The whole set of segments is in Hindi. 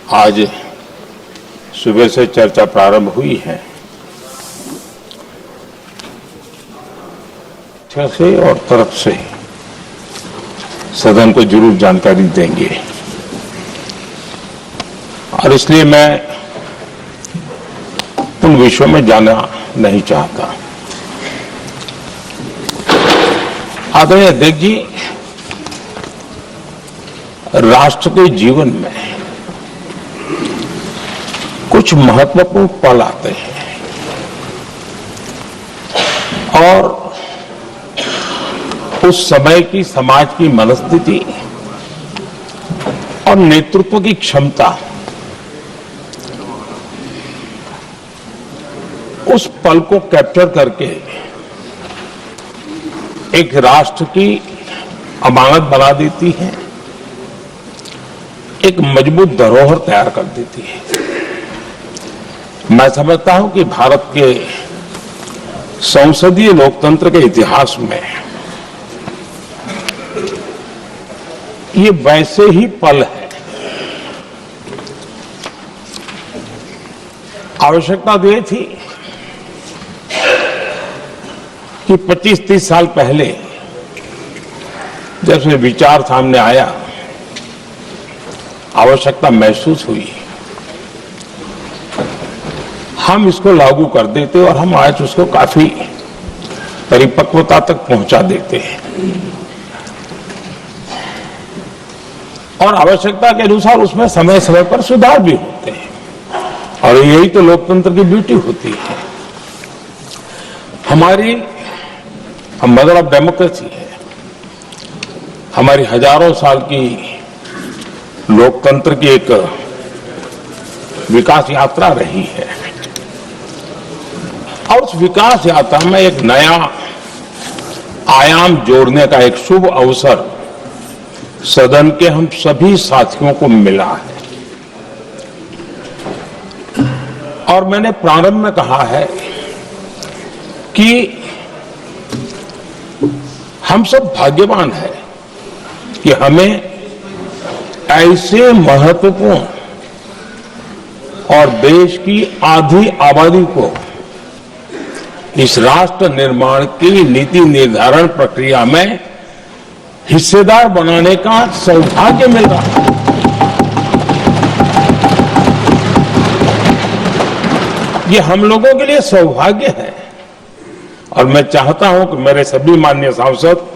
आज सुबह से चर्चा प्रारंभ हुई है से और तरफ से सदन को जरूर जानकारी देंगे और इसलिए मैं उन विषयों में जाना नहीं चाहता। आदरणीय अध्यक्ष जी, राष्ट्र के जीवन में कुछ महत्वपूर्ण पल आते हैं और उस समय की समाज की मनस्थिति और नेतृत्व की क्षमता उस पल को कैप्चर करके एक राष्ट्र की अमानत बना देती है, एक मजबूत धरोहर तैयार कर देती है। मैं समझता हूं कि भारत के संसदीय लोकतंत्र के इतिहास में ये वैसे ही पल है। आवश्यकता तो ये थी कि 25-30 साल पहले जब से विचार सामने आया, आवश्यकता महसूस हुई, हम इसको लागू कर देते और हम आज उसको काफी परिपक्वता तक पहुंचा देते हैं और आवश्यकता के अनुसार उसमें समय समय पर सुधार भी होते हैं और यही तो लोकतंत्र की ब्यूटी होती है। हमारी मदर ऑफ डेमोक्रेसी है, हमारी हजारों साल की लोकतंत्र की एक विकास यात्रा रही है और उस विकास यात्रा में एक नया आयाम जोड़ने का एक शुभ अवसर सदन के हम सभी साथियों को मिला है और मैंने प्रारंभ में कहा है कि हम सब भाग्यवान हैं कि हमें ऐसे महत्वपूर्ण और देश की आधी आबादी को इस राष्ट्र निर्माण की नीति निर्धारण प्रक्रिया में हिस्सेदार बनाने का सौभाग्य मिल रहा है। ये हम लोगों के लिए सौभाग्य है और मैं चाहता हूं कि मेरे सभी माननीय सांसद,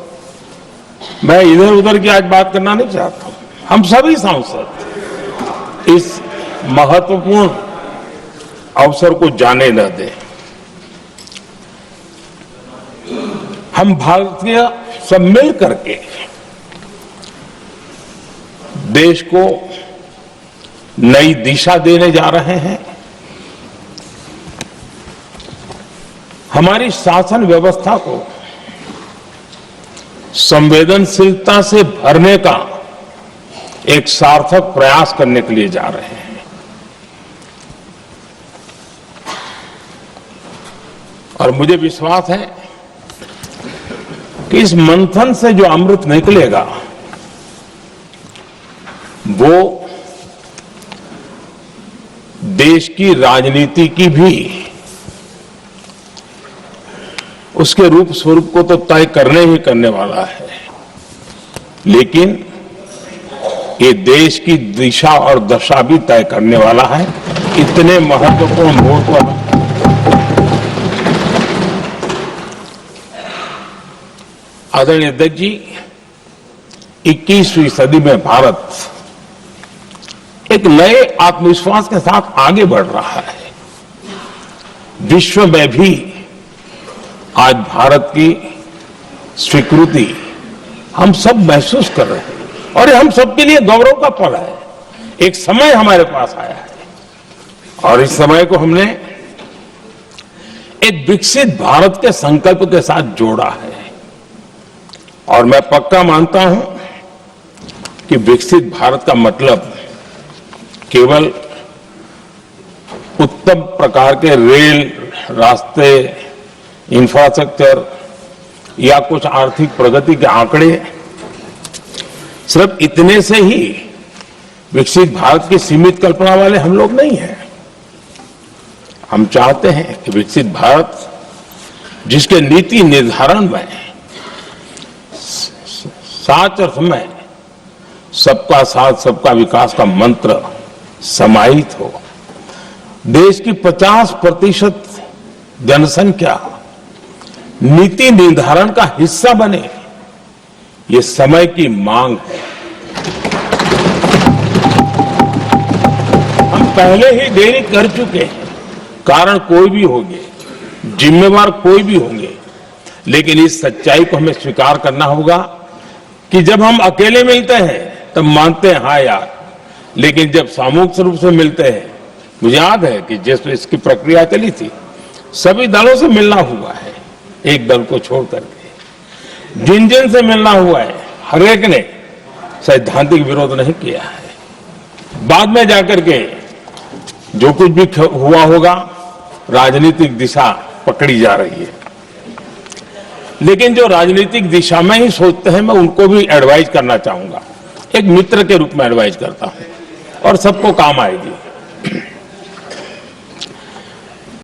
मैं इधर उधर की आज बात करना नहीं चाहता हूं, हम सभी सांसद इस महत्वपूर्ण अवसर को जाने न दें। हम भारतीय सब मिल करके देश को नई दिशा देने जा रहे हैं। हमारी शासन व्यवस्था को संवेदनशीलता से भरने का एक सार्थक प्रयास करने के लिए जा रहे हैं और मुझे विश्वास है कि इस मंथन से जो अमृत निकलेगा वो देश की राजनीति की भी उसके रूप स्वरूप को तो तय करने ही करने वाला है, लेकिन ये देश की दिशा और दशा भी तय करने वाला है। इतने महत्वपूर्ण मोड़ पर आदरणीय अध्यक्ष जी, 21वीं सदी में भारत एक नए आत्मविश्वास के साथ आगे बढ़ रहा है। विश्व में भी आज भारत की स्वीकृति हम सब महसूस कर रहे हैं और ये हम सबके लिए गौरव का पल है। एक समय हमारे पास आया है और इस समय को हमने एक विकसित भारत के संकल्प के साथ जोड़ा है और मैं पक्का मानता हूं कि विकसित भारत का मतलब केवल उत्तम प्रकार के रेल, रास्ते, इंफ्रास्ट्रक्चर या कुछ आर्थिक प्रगति के आंकड़े सिर्फ इतने से ही विकसित भारत की सीमित कल्पना वाले हम लोग नहीं हैं। हम चाहते हैं कि विकसित भारत जिसके नीति निर्धारण में साच अर्थ में सबका साथ सबका विकास का मंत्र समाहित हो, देश की 50% जनसंख्या नीति निर्धारण का हिस्सा बने, ये समय की मांग है। हम पहले ही देरी कर चुके हैं, कारण कोई भी होंगे, जिम्मेवार कोई भी होंगे, लेकिन इस सच्चाई को हमें स्वीकार करना होगा कि जब हम अकेले मिलते हैं तब मानते हैं हाँ यार, लेकिन जब सामूहिक रूप से मिलते हैं, मुझे याद है कि जैसे इसकी प्रक्रिया चली थी, सभी दलों से मिलना हुआ है, एक दल को छोड़ करके जिन जिन से मिलना हुआ है, हर एक ने सैद्धांतिक विरोध नहीं किया है। बाद में जाकर के जो कुछ भी हुआ होगा, राजनीतिक दिशा पकड़ी जा रही है, लेकिन जो राजनीतिक दिशा में ही सोचते हैं, मैं उनको भी एडवाइज करना चाहूंगा, एक मित्र के रूप में एडवाइज करता हूं और सबको काम आएगी।